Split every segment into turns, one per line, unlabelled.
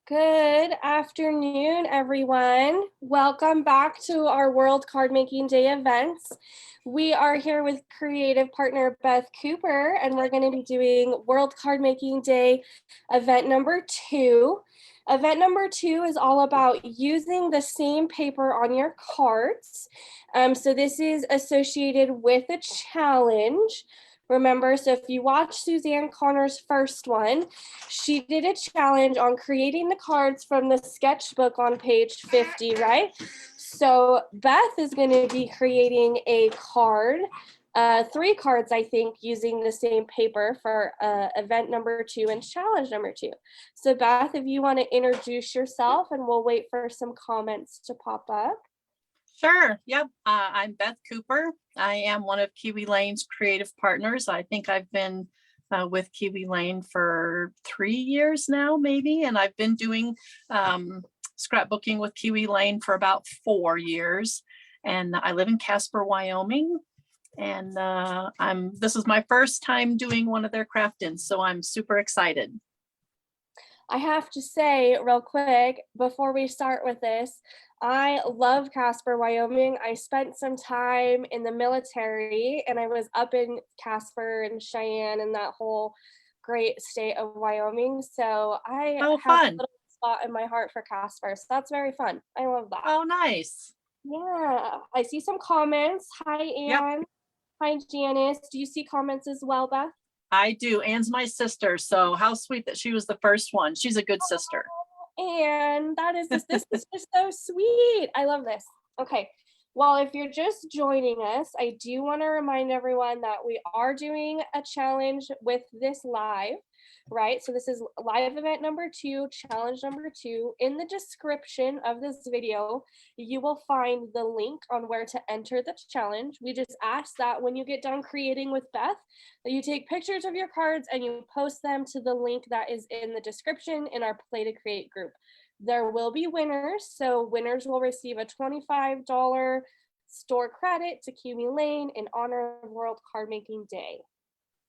Good afternoon, everyone. Welcome back to our World Card Making Day events. We are here with creative partner Beth Cooper, and we're going to be doing World Card Making Day event number 2. Event number 2 is all about using the same paper on your cards. So this is associated with a challenge. Remember, so if you watch Suzanne Connor's first one, she did a challenge on creating the cards from the sketchbook on page 50, right? So Beth is going to be creating a card, 3 cards, I think, using the same paper for event number 2 and challenge number 2. So Beth, if you want to introduce yourself, and we'll wait for some comments to pop up.
Sure. Yep. I'm Beth Cooper. I am one of Kiwi Lane's creative partners. I think I've been with Kiwi Lane for 3 years now, maybe, and I've been doing scrapbooking with Kiwi Lane for about 4 years. And I live in Casper, Wyoming. And this is my first time doing one of their craft-ins, so I'm super excited.
I have to say real quick, before we start with this, I love Casper, Wyoming. I spent some time in the military, and I was up in Casper and Cheyenne and that whole great state of Wyoming. So I have a little spot in my heart for Casper. So that's very fun. I love that.
Oh, nice.
Yeah. I see some comments. Hi, Anne. Yep. Hi, Janice. Do you see comments as well, Beth?
I do. Anne's my sister. So how sweet that she was the first one. She's a good sister.
And this is just so sweet. I love this. Okay. Well, if you're just joining us, I do want to remind everyone that we are doing a challenge with this live, right? So this is live event number 2, challenge number 2. In the description of this video, you will find the link on where to enter the challenge. We just ask that when you get done creating with Beth, that you take pictures of your cards and you post them to the link that is in the description in our Play to Create group. There will be winners, so winners will receive a $25 store credit to Kiwi Lane in honor of World Card Making Day.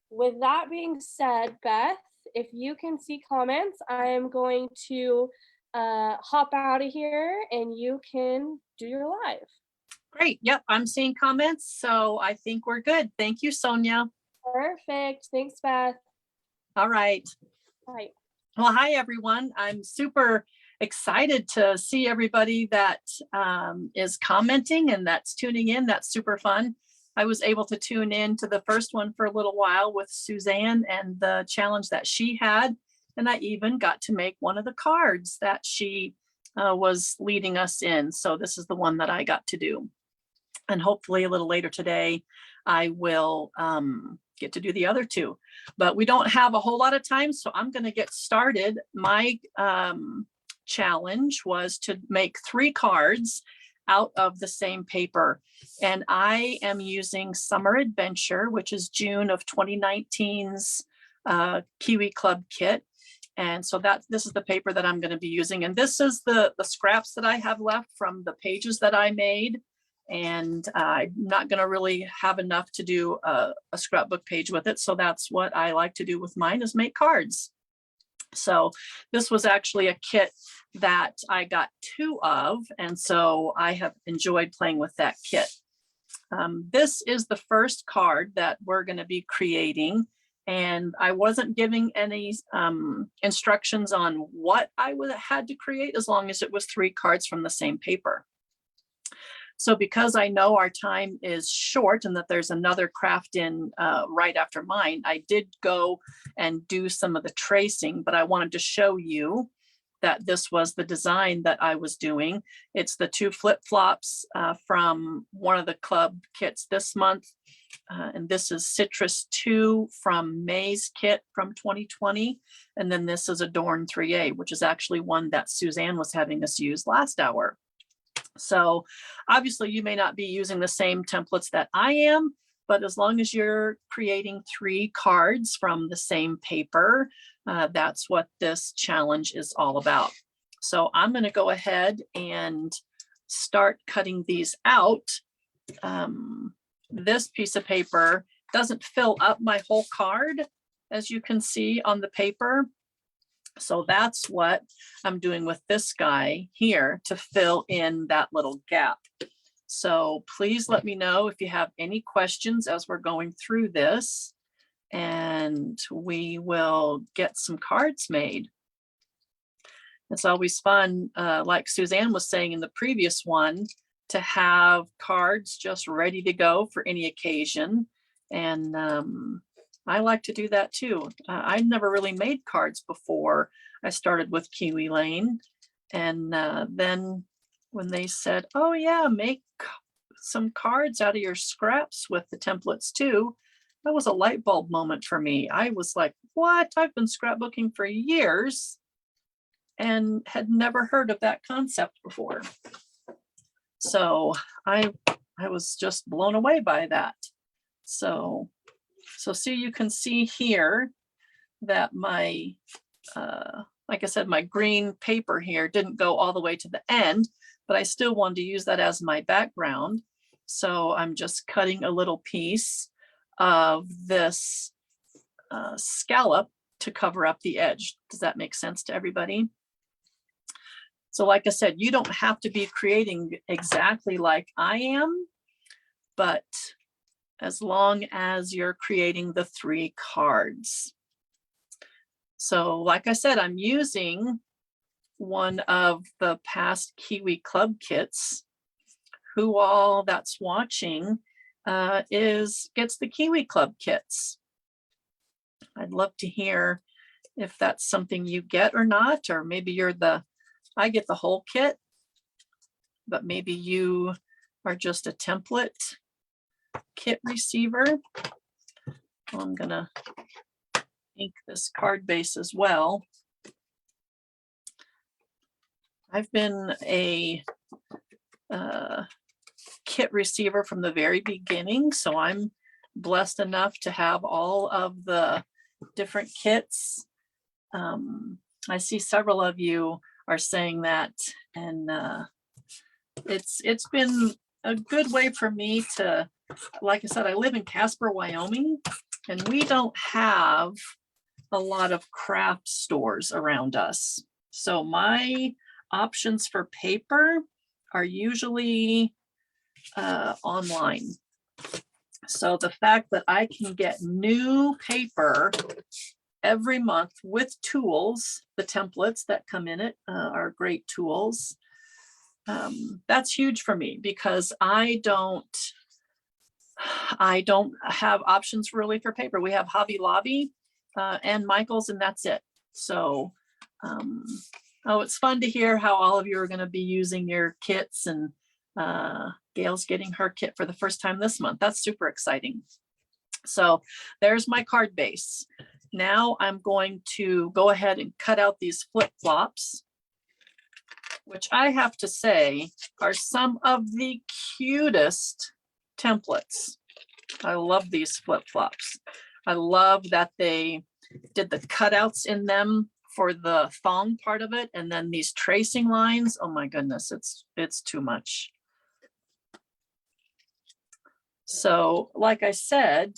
With that being said, Beth, if you can see comments, I am going to hop out of here and you can do your live.
Great. Yep, I'm seeing comments, so I think we're good. Thank you, Sonia.
Perfect. Thanks, Beth.
All right.
Bye.
Well, hi, everyone. I'm super excited to see everybody that is commenting and that's tuning in. That's super fun. I was able to tune in to the first one for a little while with Suzanne and the challenge that she had. And I even got to make one of the cards that she was leading us in. So this is the one that I got to do. And hopefully a little later today, I will get to do the other 2. But we don't have a whole lot of time, so I'm going to get started. My challenge was to make 3 cards out of the same paper, and I am using Summer Adventure, which is June of 2019's Kiwi Club kit. And so this is the paper that I'm going to be using, and this is the scraps that I have left from the pages that I made. And I'm not going to really have enough to do a scrapbook page with it, so that's what I like to do with mine, is make cards. So this was actually a kit that I got 2 of, and so I have enjoyed playing with that kit. This is the first card that we're going to be creating, and I wasn't giving any instructions on what I had to create, as long as it was 3 cards from the same paper. So because I know our time is short and that there's another craft in right after mine, I did go and do some of the tracing, but I wanted to show you that this was the design that I was doing. It's the 2 flip-flops from one of the club kits this month. And this is Citrus 2 from May's kit from 2020. And then this is Adorn 3A, which is actually one that Suzanne was having us use last hour. So obviously you may not be using the same templates that I am, but as long as you're creating 3 cards from the same paper, that's what this challenge is all about. So I'm going to go ahead and start cutting these out. This piece of paper doesn't fill up my whole card, as you can see on the paper. So that's what I'm doing with this guy here to fill in that little gap. So please let me know if you have any questions as we're going through this, and we will get some cards made. It's always fun, like Suzanne was saying in the previous one, to have cards just ready to go for any occasion. And I like to do that too. I never really made cards before I started with Kiwi Lane. And then when they said, oh yeah, make some cards out of your scraps with the templates too, that was a light bulb moment for me. I was like, what? I've been scrapbooking for years and had never heard of that concept before. So I was just blown away by that. So see, you can see here that my, like I said, my green paper here didn't go all the way to the end, but I still wanted to use that as my background. So I'm just cutting a little piece of this scallop to cover up the edge. Does that make sense to everybody? So like I said, you don't have to be creating exactly like I am, but as long as you're creating the 3 cards. So like I said, I'm using one of the past Kiwi Club kits. Who all that's watching gets the Kiwi Club kits. I'd love to hear if that's something you get or not, or maybe you're I get the whole kit, but maybe you are just a template kit receiver. Well, I'm gonna ink this card base as well. I've been a kit receiver from the very beginning, so I'm blessed enough to have all of the different kits. I see several of you are saying that, and it's been a good way for me to, like I said, I live in Casper, Wyoming, and we don't have a lot of craft stores around us. So my options for paper are usually online. So the fact that I can get new paper every month with tools, the templates that come in it are great tools. That's huge for me because I don't have options really for paper. We have Hobby Lobby and Michael's, and that's it. So oh, it's fun to hear how all of you are going to be using your kits, and Gail's getting her kit for the first time this month. That's super exciting. So there's my card base. Now I'm going to go ahead and cut out these flip-flops, which I have to say are some of the cutest templates. I love these flip-flops. I love that they did the cutouts in them for the thong part of it, and then these tracing lines. Oh my goodness, it's too much. So like I said,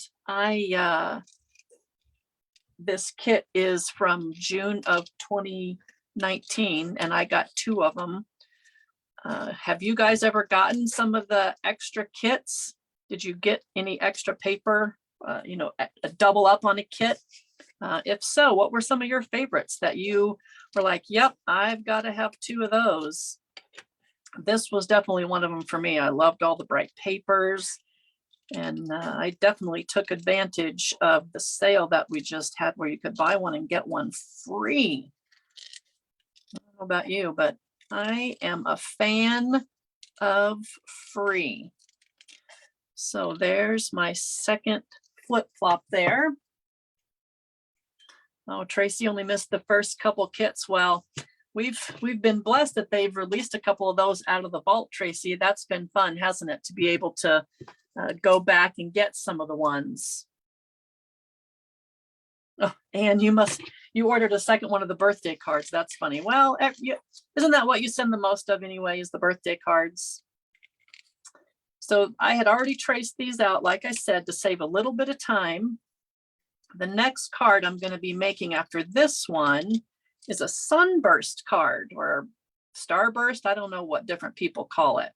this kit is from June of 2019, and I got 2 of them. Have you guys ever gotten some of the extra kits? Did you get any extra paper, you know, a double up on a kit? If so, what were some of your favorites that you were like, yep, I've got to have 2 of those? This was definitely one of them for me. I loved all the bright papers. And I definitely took advantage of the sale that we just had where you could buy one and get one free. How about you? But I am a fan of free. So there's my second flip-flop there. Oh, Tracy only missed the first couple kits. Well, we've been blessed that they've released a couple of those out of the vault, Tracy. That's been fun, hasn't it, to be able to go back and get some of the ones. Oh, and you ordered a second one of the birthday cards. That's funny. Well, isn't that what you send the most of anyway, is the birthday cards? So I had already traced these out, like I said, to save a little bit of time. The next card I'm going to be making after this one is a Sunburst card, or Starburst. I don't know what different people call it.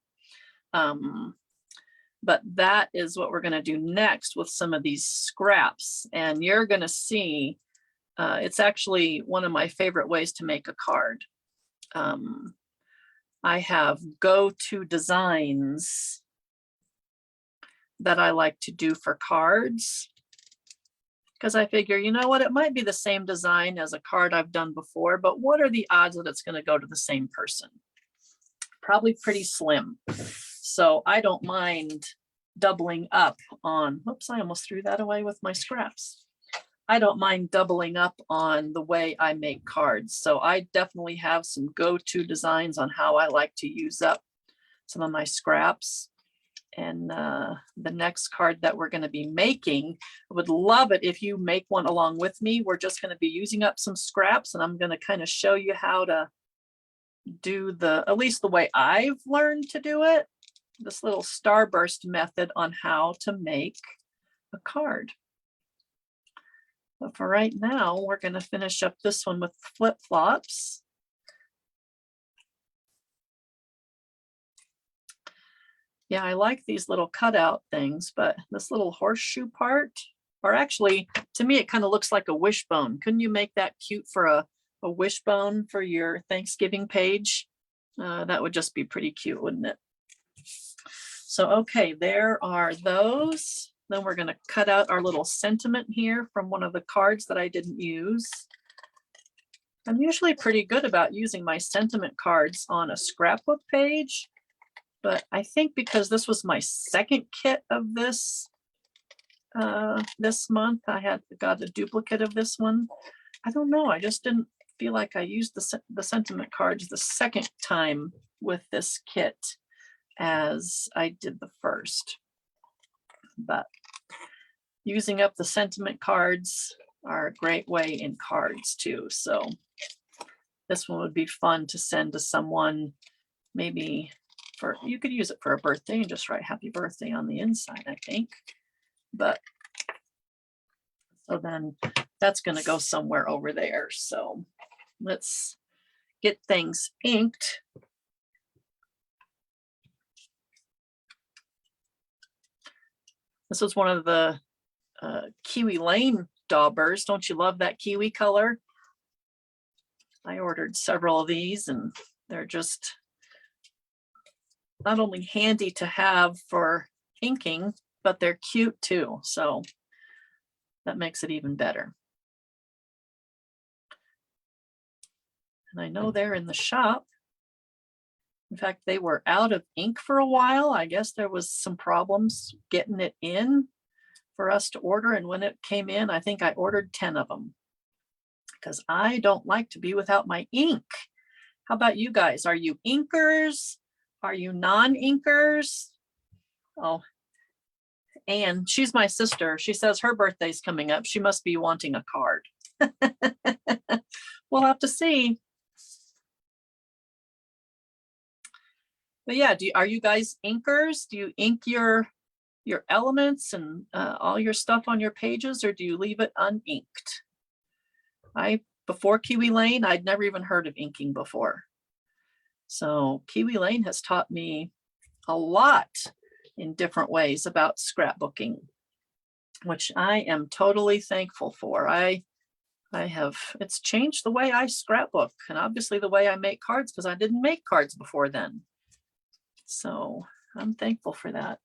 But that is what we're going to do next with some of these scraps. And you're going to see, it's actually one of my favorite ways to make a card. I have go-to designs that I like to do for cards, because I figure, you know what, it might be the same design as a card I've done before, but what are the odds that it's going to go to the same person? Probably pretty slim. So I don't mind doubling up on, whoops, I almost threw that away with my scraps. I don't mind doubling up on the way I make cards. So I definitely have some go-to designs on how I like to use up some of my scraps. And the next card that we're going to be making, I would love it if you make one along with me. We're just going to be using up some scraps, and I'm going to kind of show you how to do at least the way I've learned to do it, this little Starburst method on how to make a card. But for right now, we're going to finish up this one with flip-flops. Yeah, I like these little cutout things, but this little horseshoe part, or actually, to me, it kind of looks like a wishbone. Couldn't you make that cute for a wishbone for your Thanksgiving page? That would just be pretty cute, wouldn't it? So, okay, there are those. Then we're going to cut out our little sentiment here from one of the cards that I didn't use. I'm usually pretty good about using my sentiment cards on a scrapbook page. But I think because this was my second kit of this this month, I got a duplicate of this one. I don't know. I just didn't feel like I used the sentiment cards the second time with this kit as I did the first. But using up the sentiment cards are a great way in cards too. So this one would be fun to send to someone, maybe. You could use it for a birthday and just write happy birthday on the inside, I think. But so then that's going to go somewhere over there. So let's get things inked. This was one of the Kiwi Lane daubers. Don't you love that kiwi color? I ordered several of these, and they're just not only handy to have for inking, but they're cute too. So that makes it even better. And I know they're in the shop. In fact, they were out of ink for a while. I guess there was some problems getting it in for us to order. And when it came in, I think I ordered 10 of them because I don't like to be without my ink. How about you guys? Are you inkers? Are you non-inkers? Oh, and she's my sister. She says her birthday's coming up. She must be wanting a card. We'll have to see. But yeah, are you guys inkers? Do you ink your elements and all your stuff on your pages, or do you leave it uninked? Before Kiwi Lane, I'd never even heard of inking before. So Kiwi Lane has taught me a lot in different ways about scrapbooking, which I am totally thankful for. It's changed the way I scrapbook, and obviously the way I make cards, because I didn't make cards before then. So I'm thankful for that.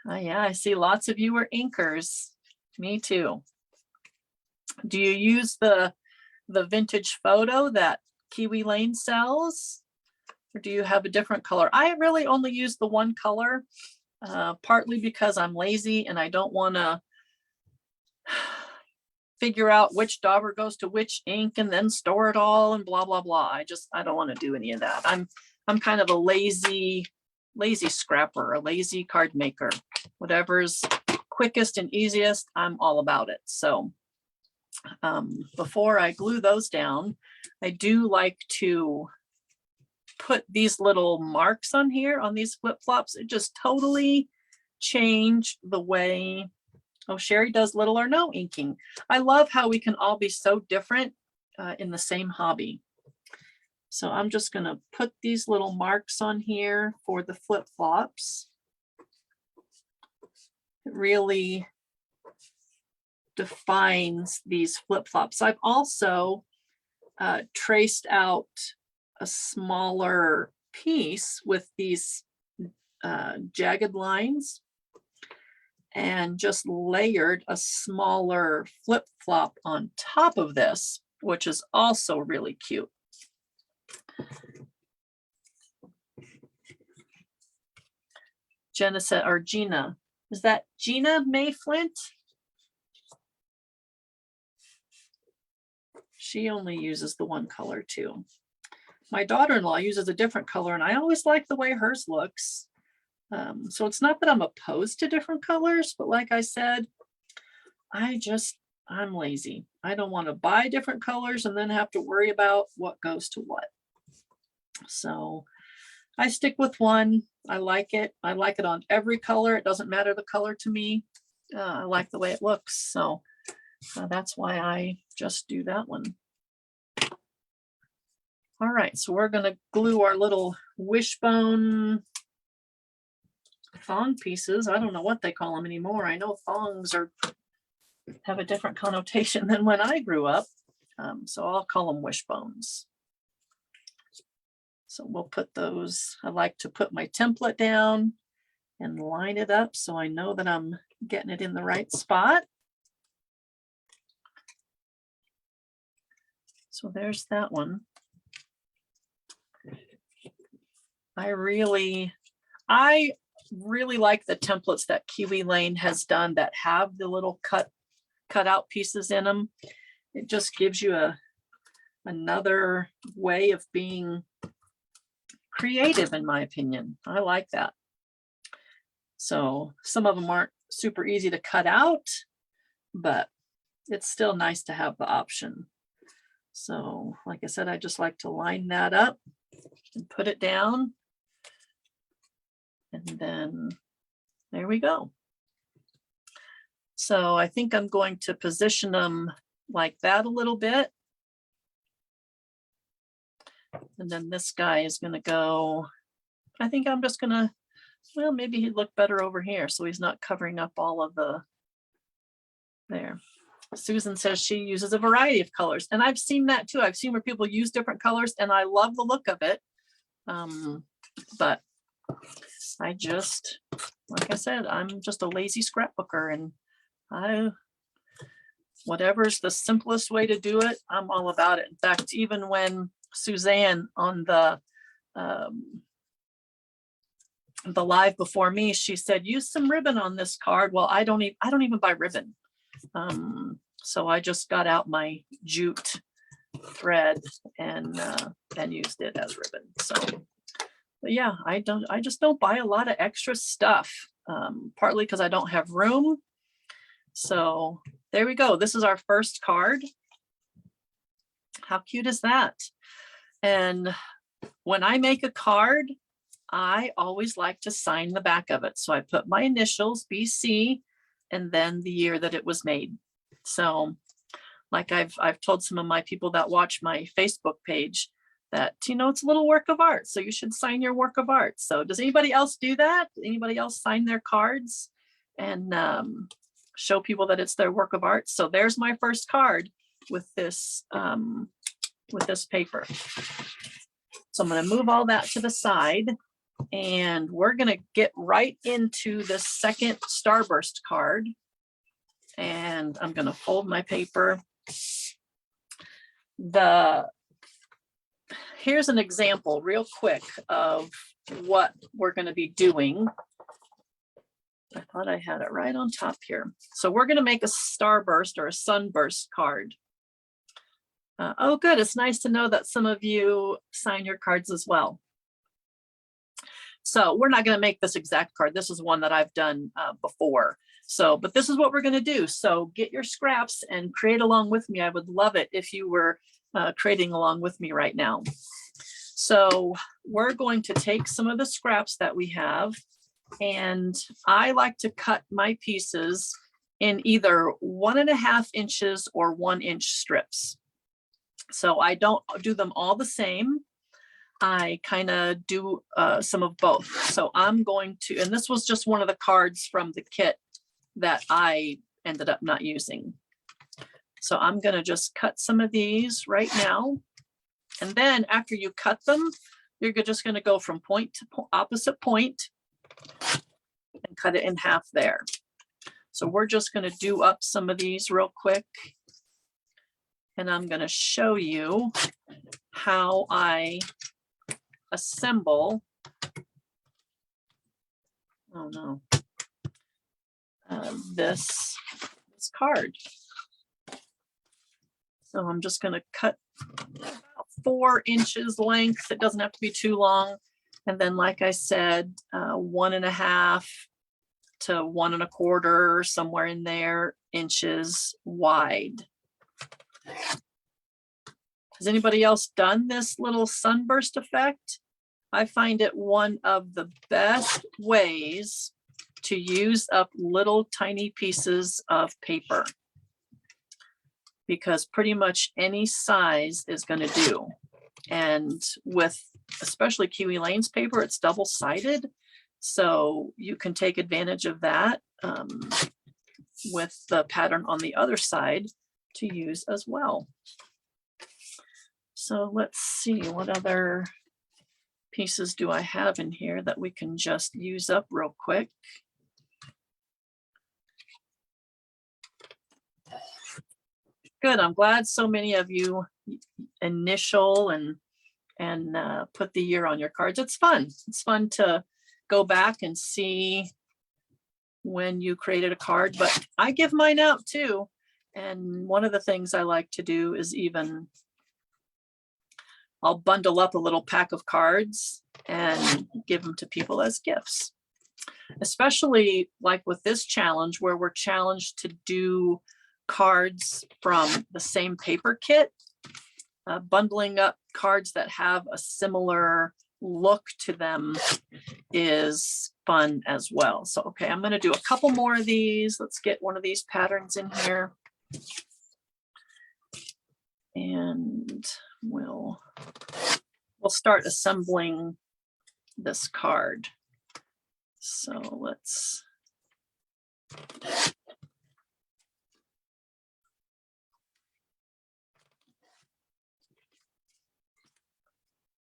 Yeah, I see lots of you are inkers. Me too. Do you use the vintage photo that Kiwi Lane sells? Or do you have a different color? I really only use the one color, partly because I'm lazy and I don't want to figure out which dauber goes to which ink and then store it all and blah, blah, blah. I don't want to do any of that. I'm kind of a lazy scrapper, a lazy card maker. Whatever's quickest and easiest, I'm all about it. So before I glue those down, I do like to put these little marks on here on these flip-flops. It just totally changed the way, oh, Sherry does little or no inking. I love how we can all be so different in the same hobby. So I'm just going to put these little marks on here for the flip-flops. It really defines these flip-flops. I've also traced out a smaller piece with these jagged lines and just layered a smaller flip-flop on top of this, which is also really cute. Jenna said, or Gina, is that Gina May Flint? She only uses the one color too. My daughter-in-law uses a different color and I always like the way hers looks. So it's not that I'm opposed to different colors, but like I said, I'm lazy. I don't want to buy different colors and then have to worry about what goes to what. So I stick with one. I like it. I like it on every color. It doesn't matter the color to me. I like the way it looks. So that's why I just do that one. All right, so we're going to glue our little wishbone thong pieces. I don't know what they call them anymore. I know thongs have a different connotation than when I grew up. So I'll call them wishbones. So we'll put those, I like to put my template down and line it up so I know that I'm getting it in the right spot. So there's that one. I really like the templates that Kiwi Lane has done that have the little cut out pieces in them. It just gives you another way of being creative, in my opinion. I like that. So some of them aren't super easy to cut out, but it's still nice to have the option. So like I said, I just like to line that up and put it down. And then there we go. So I think I'm going to position them like that a little bit. And then this guy is going to go, I think I'm just going to, well, maybe he'd look better over here so he's not covering up all of the, there. Susan says she uses a variety of colors. And I've seen that too. I've seen where people use different colors and I love the look of it. But I just, like I said, I'm just a lazy scrapbooker and whatever's the simplest way to do it, I'm all about it. In fact, even when Suzanne on the live before me, she said, use some ribbon on this card. Well, I don't even buy ribbon. So I just got out my jute thread and used it as ribbon. So, but yeah, I just don't buy a lot of extra stuff, partly because I don't have room. So there we go. This is our first card. How cute is that? And when I make a card, I always like to sign the back of it. So I put my initials, BC, and then the year that it was made. So like I've told some of my people that watch my Facebook page that, you know, it's a little work of art. So you should sign your work of art. So does anybody else do that? Anybody else sign their cards and show people that it's their work of art? So there's my first card with this paper. So I'm going to move all that to the side and we're going to get right into the second Starburst card. And I'm going to fold my paper. The here's an example real quick of what we're going to be doing. I thought I had it right on top here. So we're going to make a starburst or a sunburst card. Oh, good. It's nice to know that some of you sign your cards as well. So we're not going to make this exact card. This is one that I've done before. So, but this is what we're going to do. So get your scraps and create along with me. I would love it if you were creating along with me right now. So we're going to take some of the scraps that we have, and I like to cut my pieces in either 1.5 inches or 1 inch strips. So I don't do them all the same. I kind of do some of both. So I'm going to, and this was just one of the cards from the kit that I ended up not using. So I'm going to just cut some of these right now. And then after you cut them, you're just going to go from point to opposite point and cut it in half there. So we're just going to do up some of these real quick. And I'm going to show you how I assemble, oh no, this card. So I'm just going to cut about 4 inches length. It doesn't have to be too long. And then, like I said, 1.5 to 1.25, somewhere in there, inches wide. Has anybody else done this little sunburst effect? I find it one of the best ways to use up little tiny pieces of paper, because pretty much any size is going to do. And with especially Kiwi Lane's paper, it's double-sided. So you can take advantage of that with the pattern on the other side to use as well. So let's see, what other pieces do I have in here that we can just use up real quick? Good. I'm glad so many of you initial and put the year on your cards. It's fun. It's fun to go back and see when you created a card, but I give mine out too. And one of the things I like to do is I'll bundle up a little pack of cards and give them to people as gifts. Especially like with this challenge where we're challenged to do cards from the same paper kit, bundling up cards that have a similar look to them is fun as well. So, okay, I'm going to do a couple more of these. Let's get one of these patterns in here. And we'll start assembling this card. So let's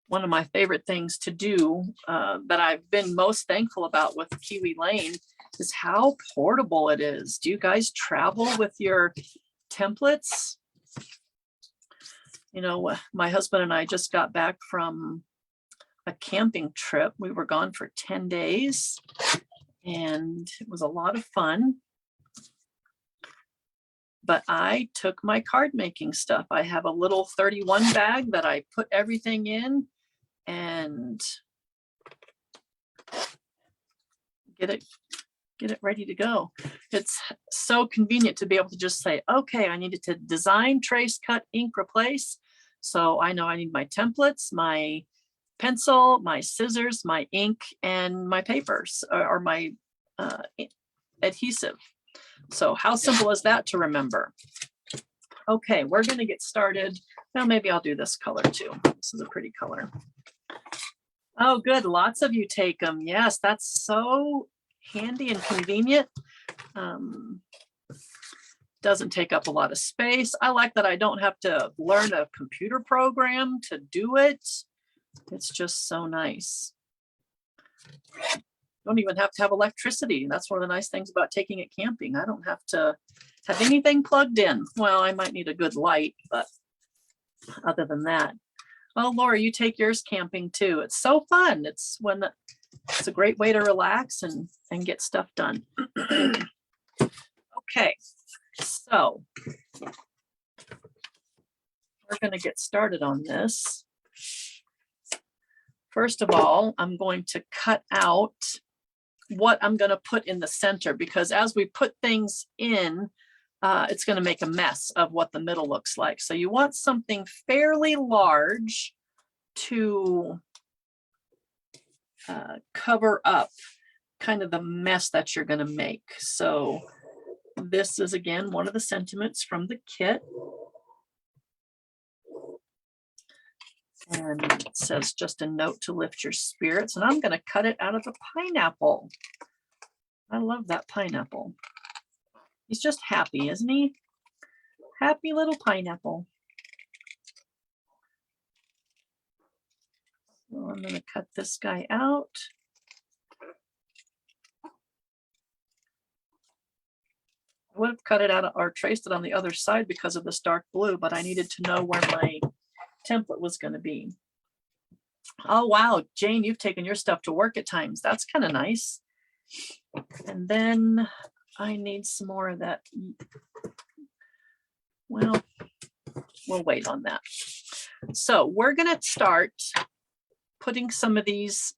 one of my favorite things to do that I've been most thankful about with Kiwi Lane is how portable it is. Do you guys travel with your templates? You know, my husband and I just got back from a camping trip. We were gone for 10 days and it was a lot of fun. But I took my card making stuff. I have a little 31 bag that I put everything in and get it ready to go. It's so convenient to be able to just say, okay, I needed to design, trace, cut, ink, replace. So I know I need my templates, my pencil, my scissors, my ink, and my papers or my adhesive. So how simple is that to remember? Okay, we're going to get started. Well, maybe I'll do this color too. This is a pretty color. Oh, good. Lots of you take them. Yes, that's so handy and convenient. Doesn't take up a lot of space. I like that I don't have to learn a computer program to do it. It's just so nice. Don't even have to have electricity. That's one of the nice things about taking it camping. I don't have to have anything plugged in. Well, I might need a good light, but other than that. Oh, Laura, you take yours camping too. It's so fun. It's a great way to relax and get stuff done. Okay, so we're going to get started on this. First of all, I'm going to cut out what I'm going to put in the center, because as we put things in, it's going to make a mess of what the middle looks like. So you want something fairly large to cover up kind of the mess that you're going to make. So this is, again, one of the sentiments from the kit. And it says, just a note to lift your spirits. And I'm going to cut it out of a pineapple. I love that pineapple. He's just happy, isn't he? Happy little pineapple. So I'm going to cut this guy out. I would have cut it out or traced it on the other side because of this dark blue, but I needed to know where my template was going to be. Oh, wow, Jane, you've taken your stuff to work at times. That's kind of nice. And then I need some more of that. Well, we'll wait on that. So we're going to start putting some of these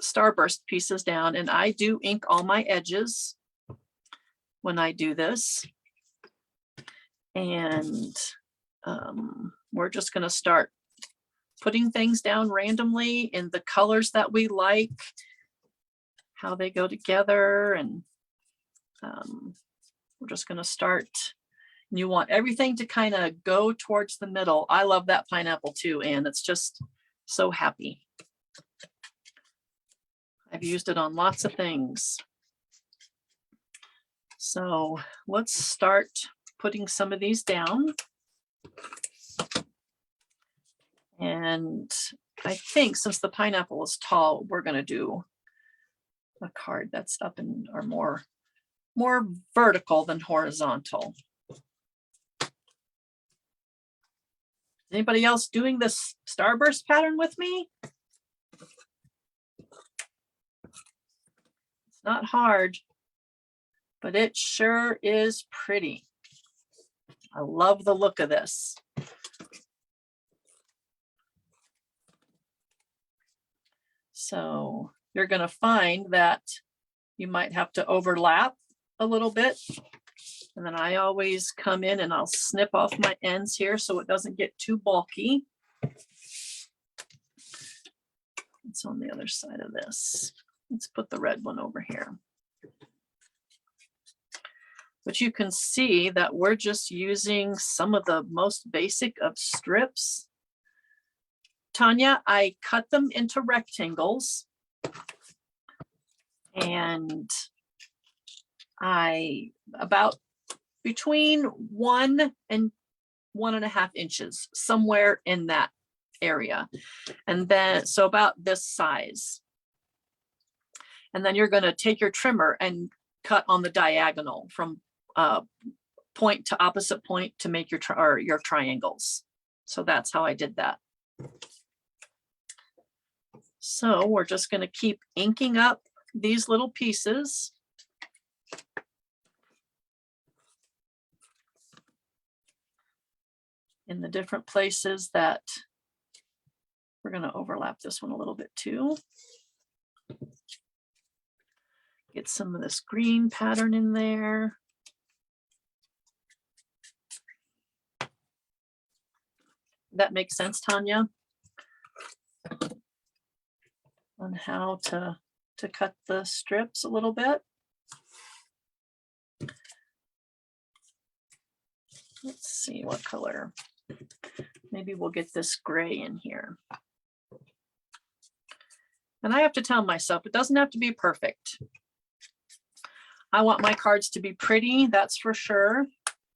Starburst pieces down, and I do ink all my edges when I do this. And we're just going to start putting things down randomly in the colors that we like, how they go together, and we're just going to start. And you want everything to kind of go towards the middle. I love that pineapple too, and it's just so happy. I've used it on lots of things. So let's start putting some of these down. And I think since the pineapple is tall, we're going to do a card that's up and or more vertical than horizontal. Anybody else doing this Starburst pattern with me? It's not hard, but it sure is pretty. I love the look of this. So you're going to find that you might have to overlap a little bit. And then I always come in and I'll snip off my ends here so it doesn't get too bulky. It's on the other side of this. Let's put the red one over here. But you can see that we're just using some of the most basic of strips. Tanya, I cut them into rectangles, and I about between 1 and 1.5 inches, somewhere in that area. And then, so about this size. And then you're going to take your trimmer and cut on the diagonal from point to opposite point to make your triangles. So that's how I did that. So we're just going to keep inking up these little pieces. In the different places that we're going to overlap this one a little bit too. Get some of this green pattern in there. That makes sense, Tanya? On how to cut the strips a little bit. Let's see what color. Maybe we'll get this gray in here. And I have to tell myself, it doesn't have to be perfect. I want my cards to be pretty, that's for sure.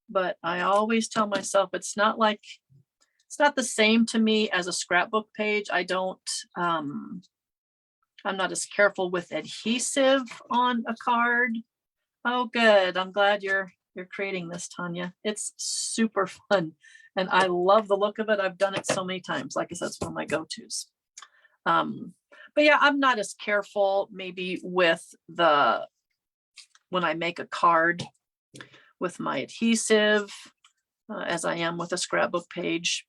But I always tell myself it's not the same to me as a scrapbook page. I'm not as careful with adhesive on a card. Oh, good. I'm glad you're creating this, Tanya. It's super fun And I love the look of it. I've done it so many times. Like I said, it's one of my go-tos. But yeah, I'm not as careful maybe with when I make a card with my adhesive as I am with a scrapbook page.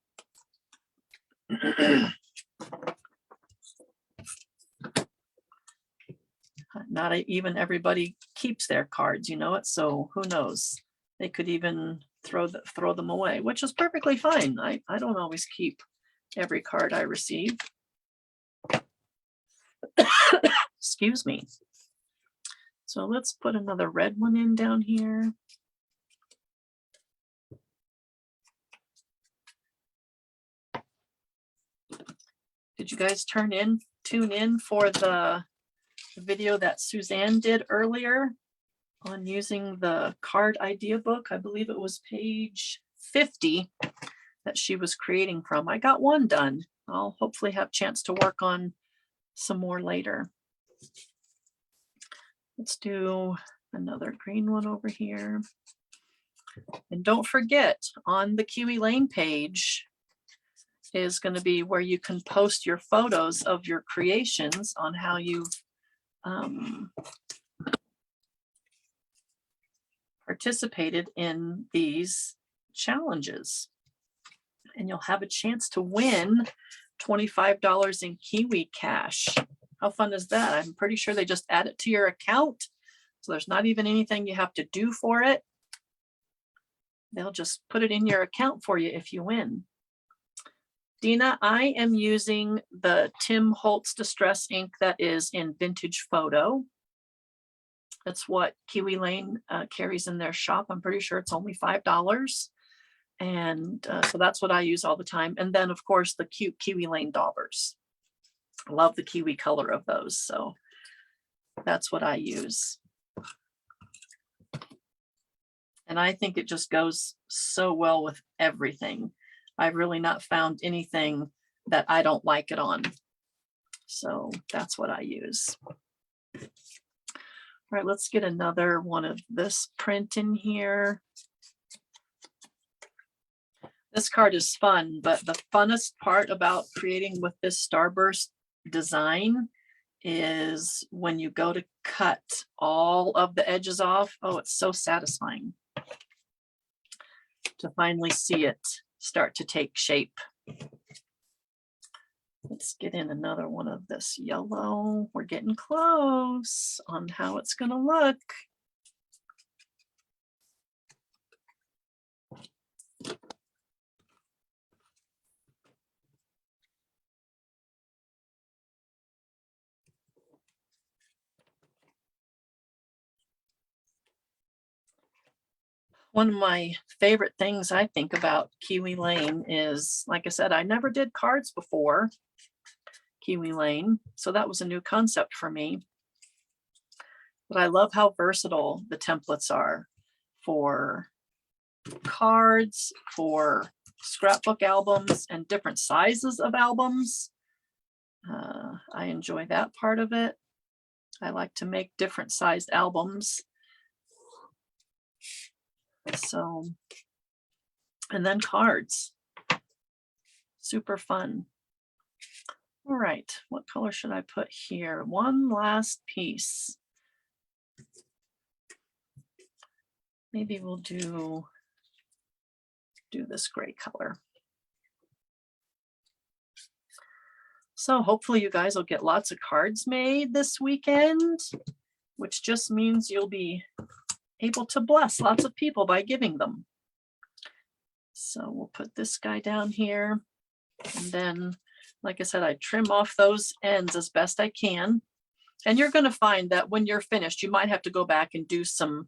Not even everybody keeps their cards, you know it. So who knows? They could even throw them away, which is perfectly fine. I don't always keep every card I receive. Excuse me. So let's put another red one in down here. Did you guys tune in for the video that Suzanne did earlier on using the card idea book? I believe it was page 50 that she was creating from. I got one done. I'll hopefully have a chance to work on some more later. Let's do another green one over here. And don't forget, on the Kiwi Lane page is going to be where you can post your photos of your creations on how you've participated in these challenges. And you'll have a chance to win $25 in Kiwi cash. How fun is that? I'm pretty sure they just add it to your account. So there's not even anything you have to do for it. They'll just put it in your account for you if you win. Dina, I am using the Tim Holtz Distress ink that is in Vintage Photo. That's what Kiwi Lane carries in their shop. I'm pretty sure it's only $5. And so that's what I use all the time. And then, of course, the cute Kiwi Lane daubers. I love the kiwi color of those. So that's what I use. And I think it just goes so well with everything. I've really not found anything that I don't like it on. So that's what I use. All right, let's get another one of this print in here. This card is fun, but the funnest part about creating with this Starburst design is when you go to cut all of the edges off. Oh, it's so satisfying to finally see it start to take shape. Let's get in another one of this yellow. We're getting close on how it's going to look. One of my favorite things I think about Kiwi Lane is, like I said, I never did cards before Kiwi Lane, so that was a new concept for me. But I love how versatile the templates are for cards, for scrapbook albums, and different sizes of albums. I enjoy that part of it. I like to make different sized albums. So, and then cards, super fun. All right, what color should I put here? One last piece. Maybe we'll do this gray color. So hopefully you guys will get lots of cards made this weekend, which just means you'll be able to bless lots of people by giving them. So we'll put this guy down here. And then, like I said, I trim off those ends as best I can. And you're going to find that when you're finished, you might have to go back and do some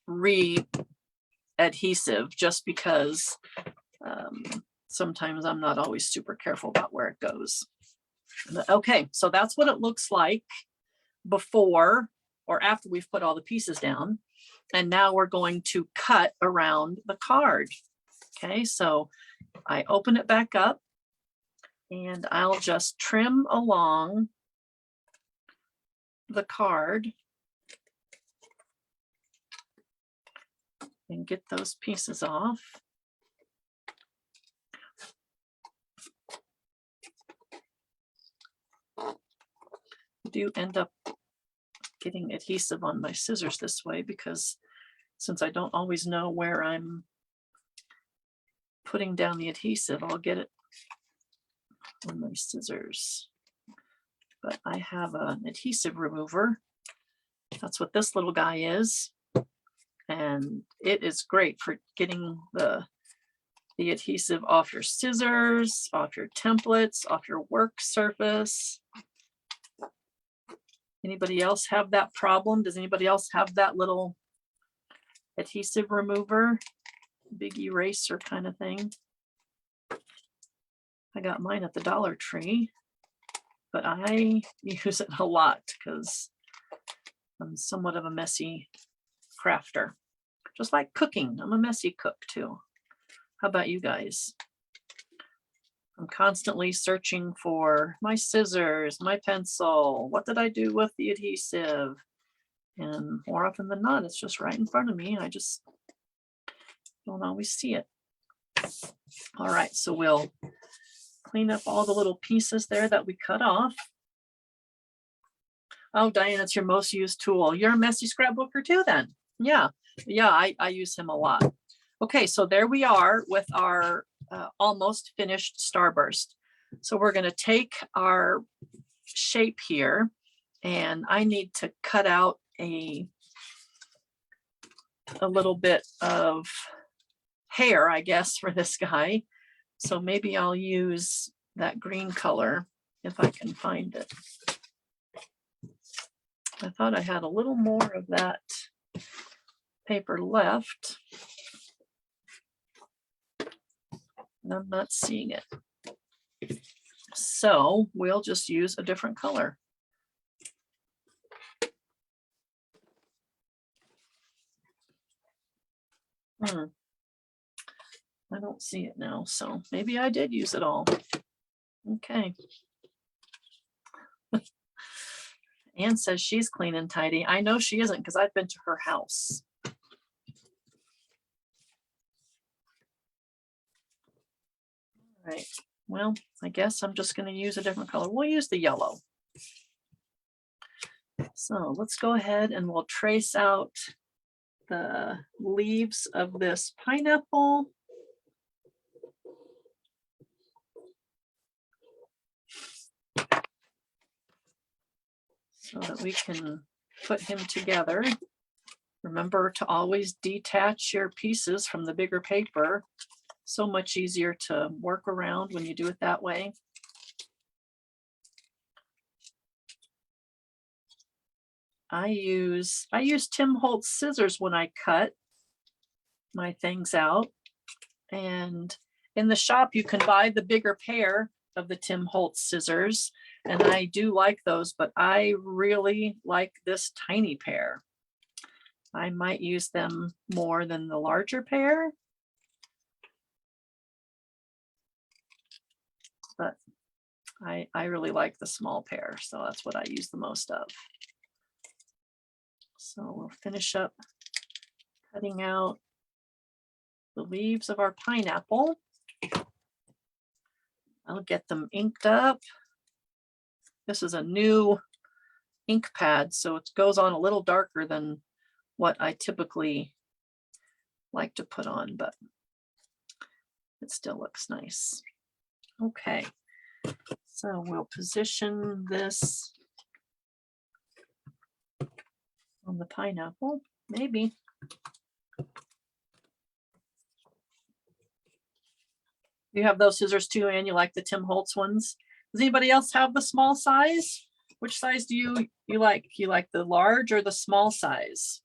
re-adhesive, just because sometimes I'm not always super careful about where it goes. Okay, so that's what it looks like before or after we've put all the pieces down. And now we're going to cut around the card. Okay, so I open it back up and I'll just trim along the card and get those pieces off. do end up getting adhesive on my scissors this way because since I don't always know where I'm putting down the adhesive, I'll get it on my scissors. But I have an adhesive remover. That's what this little guy is. And it is great for getting the adhesive off your scissors, off your templates, off your work surface. Anybody else have that problem? Does anybody else have that little adhesive remover, big eraser kind of thing? I got mine at the Dollar Tree, but I use it a lot because I'm somewhat of a messy crafter. Just like cooking, I'm a messy cook too. How about you guys? I'm constantly searching for my scissors, my pencil. What did I do with the adhesive? And more often than not, it's just right in front of me. I just don't always see it. All right, so we'll clean up all the little pieces there that we cut off. Oh, Diane, it's your most used tool. You're a messy scrapbooker too then. Yeah, I use him a lot. Okay, so there we are with our almost finished Starburst. So we're going to take our shape here, and I need to cut out a little bit of hair, I guess, for this guy. So maybe I'll use that green color if I can find it. I thought I had a little more of that paper left. And I'm not seeing it. So we'll just use a different color. I don't see it now, so maybe I did use it all. Okay. Anne says she's clean and tidy. I know she isn't because I've been to her house. All right, well, I guess I'm just going to use a different color. We'll use the yellow. So let's go ahead and we'll trace out the leaves of this pineapple. So that we can put him together. Remember to always detach your pieces from the bigger paper. So much easier to work around when you do it that way. I use Tim Holtz scissors when I cut my things out. And in the shop, you can buy the bigger pair of the Tim Holtz scissors. And I do like those, but I really like this tiny pair. I might use them more than the larger pair. But I really like the small pair, so that's what I use the most of. So we'll finish up cutting out the leaves of our pineapple. I'll get them inked up. This is a new ink pad, so it goes on a little darker than what I typically like to put on, but it still looks nice. Okay, so we'll position this on the pineapple, maybe. You have those scissors too, and you like the Tim Holtz ones? Does anybody else have the small size? Which size do you like? You like the large or the small size?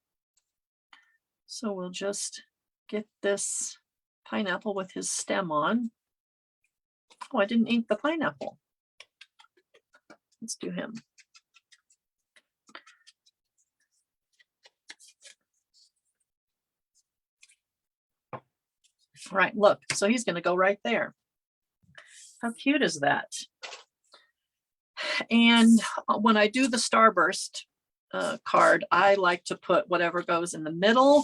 So we'll just get this pineapple with his stem on. Oh, I didn't ink the pineapple. Let's do him. All right, look, so he's going to go right there. How cute is that? And when I do the Starburst card, I like to put whatever goes in the middle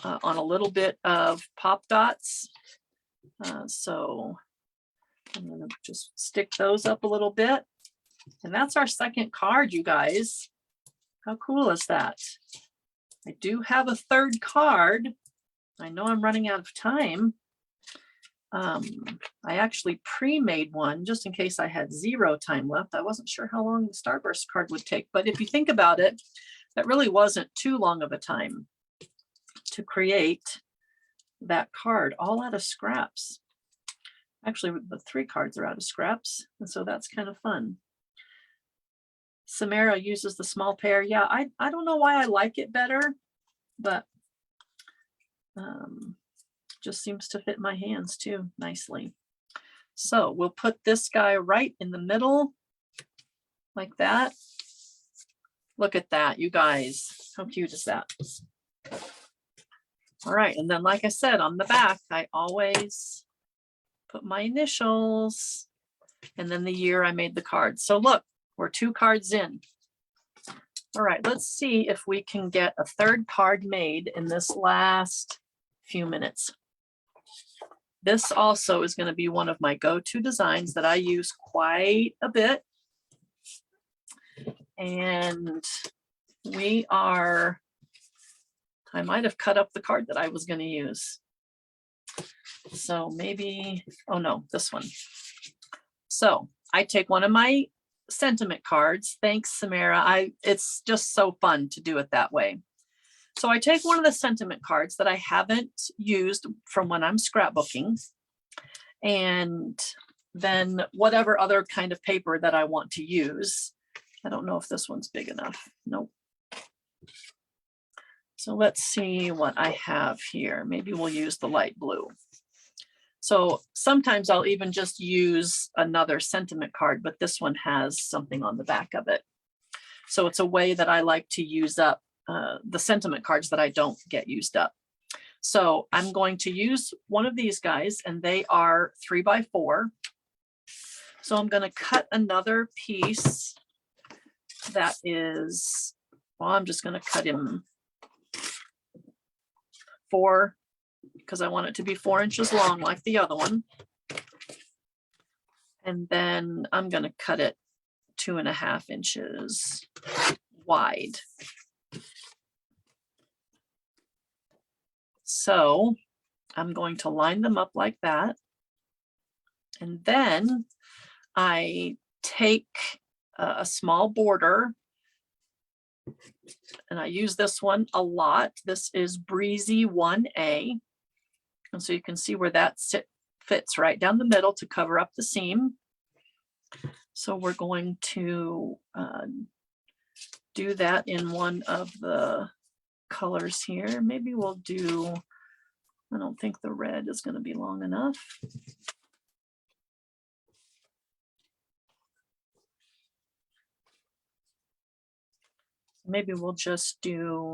on a little bit of pop dots. So I'm going to just stick those up a little bit. And that's our second card, you guys. How cool is that? I do have a third card. I know I'm running out of time. I actually pre-made one just in case I had 0 time left. I wasn't sure how long the Starburst card would take, but if you think about it, that really wasn't too long of a time to create that card all out of scraps. Actually, the 3 cards are out of scraps, and so that's kind of fun. Samara uses the small pair. Yeah, I don't know why I like it better, but just seems to fit my hands too nicely. So we'll put this guy right in the middle like that. Look at that, you guys. How cute is that? All right, and then like I said, on the back, I always put my initials and then the year I made the card. So look, we're 2 cards in. All right, let's see if we can get a third card made in this last few minutes. This also is going to be one of my go-to designs that I use quite a bit. And I might have cut up the card that I was going to use. So maybe, oh no, this one. So I take one of my sentiment cards. Thanks, Samara. It's just so fun to do it that way. So I take one of the sentiment cards that I haven't used from when I'm scrapbooking, and then whatever other kind of paper that I want to use. I don't know if this one's big enough. Nope. So let's see what I have here. Maybe we'll use the light blue. So sometimes I'll even just use another sentiment card, but this one has something on the back of it. So it's a way that I like to use up the sentiment cards that I don't get used up. So I'm going to use one of these guys, and they are 3x4. So I'm going to cut another piece that is, well, I'm just going to cut him 4, because I want it to be 4 inches long like the other one. And then I'm going to cut it 2.5 inches wide. So I'm going to line them up like that. And then I take a small border, and I use this one a lot. This is Breezy 1A. And so you can see where that fits right down the middle to cover up the seam. So we're going to do that in one of the colors here. Maybe we'll do, I don't think the red is going to be long enough. Maybe we'll just do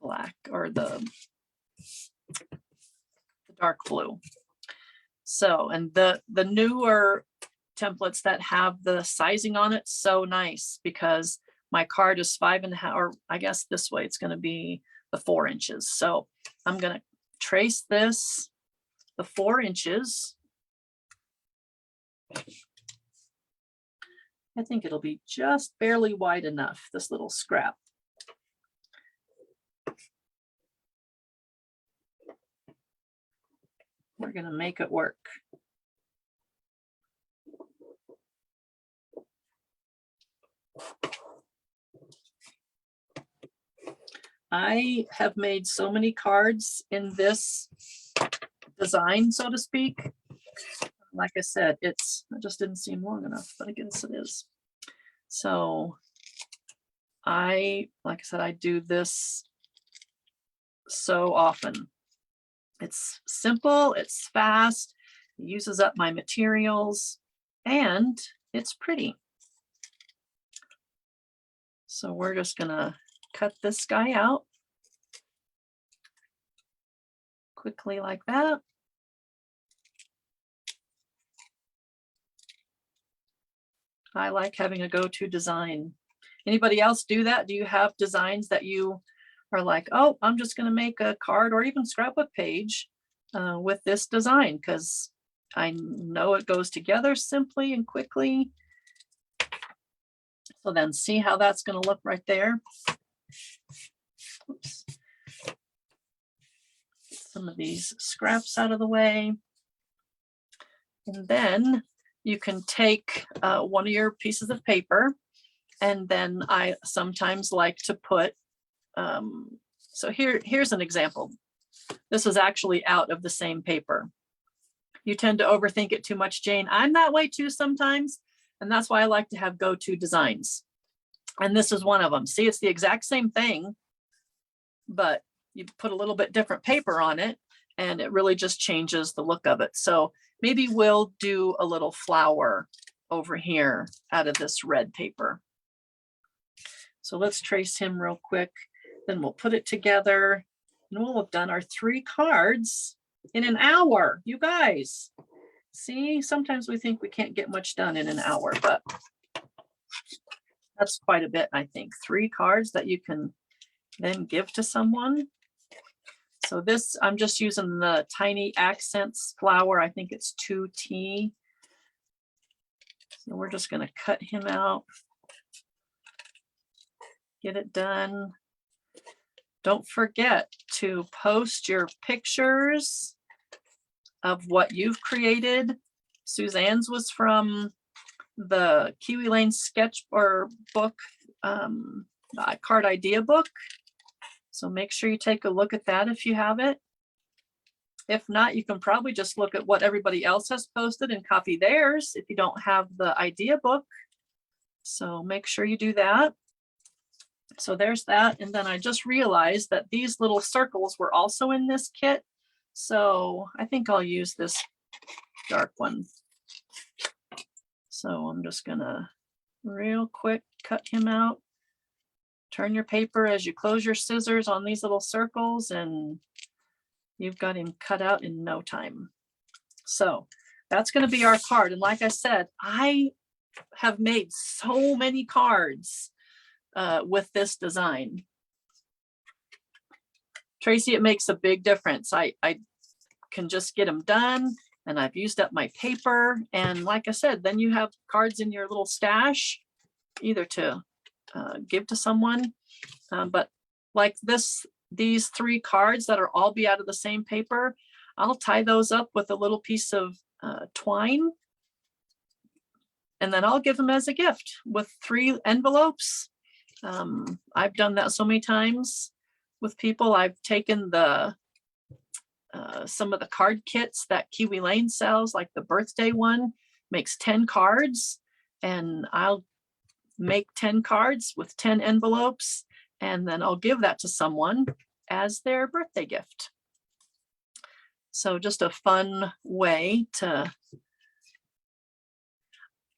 black or the dark blue. So, and the newer templates that have the sizing on it, so nice, because my card is 5.5, or I guess this way it's going to be the 4 inches. So I'm going to trace this, the 4 inches. I think it'll be just barely wide enough, this little scrap. We're going to make it work. I have made so many cards in this design, so to speak. Like I said, it just didn't seem long enough, but I guess it is. So like I said, I do this so often. It's simple, it's fast, it uses up my materials, and it's pretty. So we're just gonna cut this guy out quickly like that. I like having a go-to design. Anybody else do that? Do you have designs that you are like, oh, I'm just going to make a card or even scrapbook page with this design? Because I know it goes together simply and quickly. So then see how that's going to look right there. Oops. Get some of these scraps out of the way. And then you can take one of your pieces of paper, and then I sometimes like to put, so here's an example. This is actually out of the same paper. You tend to overthink it too much, Jane. I'm that way too sometimes. And that's why I like to have go-to designs. And this is one of them. See, it's the exact same thing, but you put a little bit different paper on it and it really just changes the look of it. So maybe we'll do a little flower over here out of this red paper. So let's trace him real quick. Then we'll put it together and we'll have done our 3 cards in an hour. You guys, see, sometimes we think we can't get much done in an hour, but that's quite a bit, I think. 3 cards that you can then give to someone. So this, I'm just using the Tiny Accents flower. I think it's 2T. So we're just going to cut him out. Get it done. Don't forget to post your pictures of what you've created. Suzanne's was from the Kiwi Lane sketch or book, card idea book. So make sure you take a look at that if you have it. If not, you can probably just look at what everybody else has posted and copy theirs if you don't have the idea book. So make sure you do that. So there's that. And then I just realized that these little circles were also in this kit. So I think I'll use this dark one. So I'm just gonna real quick cut him out. Turn your paper as you close your scissors on these little circles and you've got him cut out in no time. So that's going to be our card. And like I said, I have made so many cards with this design. Tracy, it makes a big difference. I can just get them done and I've used up my paper. And like I said, then you have cards in your little stash, either to give to someone. But like these 3 cards that are all be out of the same paper, I'll tie those up with a little piece of twine. And then I'll give them as a gift with 3 envelopes. I've done that so many times with people. I've taken the some of the card kits that Kiwi Lane sells, like the birthday one makes 10 cards, and I'll make 10 cards with 10 envelopes, and then I'll give that to someone as their birthday gift. So just a fun way to,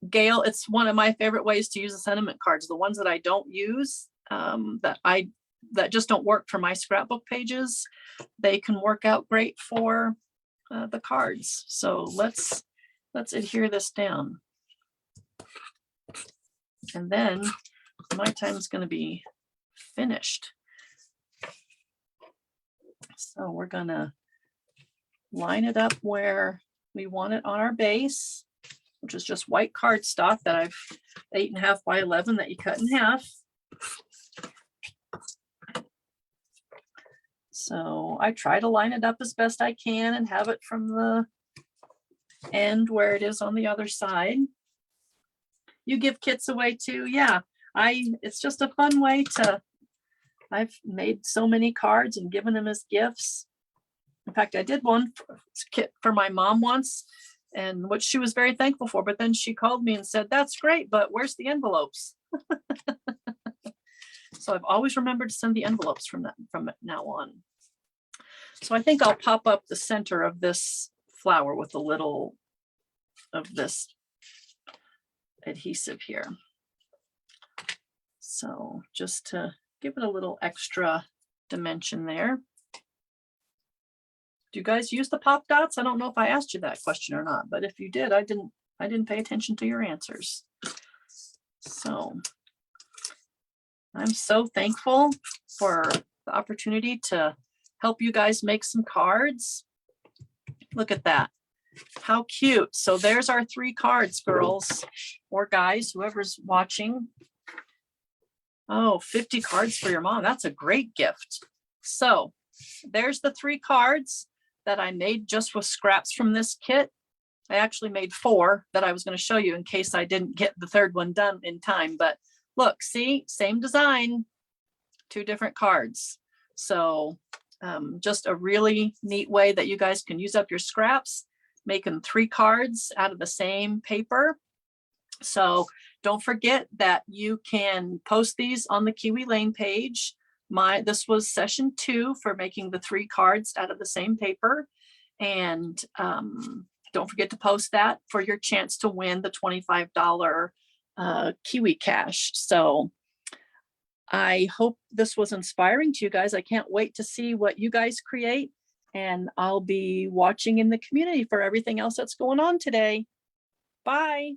Gail, it's one of my favorite ways to use the sentiment cards. The ones that I don't use, that just don't work for my scrapbook pages, they can work out great for the cards. So let's adhere this down. And then my time is going to be finished. So we're going to line it up where we want it on our base, which is just white cardstock that I've 8.5 by 11 that you cut in half. So I try to line it up as best I can and have it from the end where it is on the other side. You give kits away too? Yeah, it's just a fun way to, I've made so many cards and given them as gifts. In fact, I did one kit for my mom once, and which she was very thankful for, but then she called me and said, that's great, but where's the envelopes? So I've always remembered to send the envelopes from now on. So I think I'll pop up the center of this flower with a little of this adhesive here. So just to give it a little extra dimension there. Do you guys use the pop dots? I don't know if I asked you that question or not, but if you did, I didn't pay attention to your answers. So I'm so thankful for the opportunity to help you guys make some cards. Look at that. How cute. So there's our 3 cards, girls or guys, whoever's watching. Oh, 50 cards for your mom. That's a great gift. So there's the 3 cards that I made just with scraps from this kit. I actually made 4 that I was going to show you in case I didn't get the 3rd one done in time. But look, see, same design, 2 different cards. So just a really neat way that you guys can use up your scraps, making 3 cards out of the same paper. So don't forget that you can post these on the Kiwi Lane page. This was session 2 for making the 3 cards out of the same paper. And don't forget to post that for your chance to win the $25 Kiwi Cash. So I hope this was inspiring to you guys. I can't wait to see what you guys create. And I'll be watching in the community for everything else that's going on today. Bye.